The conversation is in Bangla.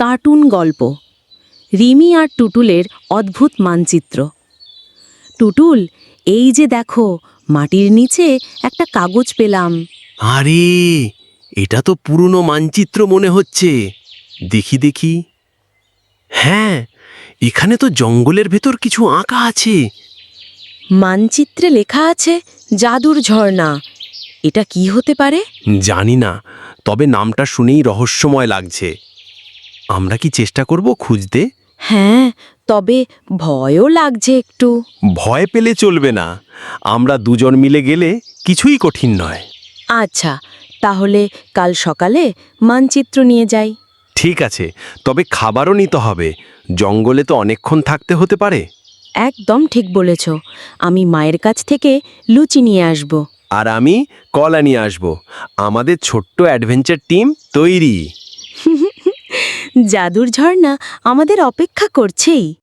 কার্টুন গল্প রিমি আর টুটুলের অদ্ভুত মানচিত্র। টুটুল, এই যে দেখো, মাটির নিচে একটা কাগজ পেলাম। আরে, এটা তো পুরনো মানচিত্র মনে হচ্ছে। দেখি দেখি। হ্যাঁ, এখানে তো জঙ্গলের ভেতর কিছু আঁকা আছে। মানচিত্রে লেখা আছে জাদুর ঝর্ণা। এটা কি হতে পারে? জানি না, তবে নামটা শুনেই রহস্যময় লাগছে। আমরা কি চেষ্টা করব খুঁজতে? হ্যাঁ, তবে ভয়ও লাগছে একটু। ভয় পেলে চলবে না। আমরা দুজন মিলে গেলে কিছুই কঠিন নয়। আচ্ছা, তাহলে কাল সকালে মানচিত্র নিয়ে যাই। ঠিক আছে, তবে খাবারও নিতে হবে। জঙ্গলে তো অনেকক্ষণ থাকতে হতে পারে। একদম ঠিক বলেছ। আমি মায়ের কাছ থেকে লুচি নিয়ে আসব। আর আমি কলা নিয়ে আসব। আমাদের ছোট্ট অ্যাডভেঞ্চার টিম তৈরি। জাদুর ঝর্ণা আমাদের অপেক্ষা করছেই।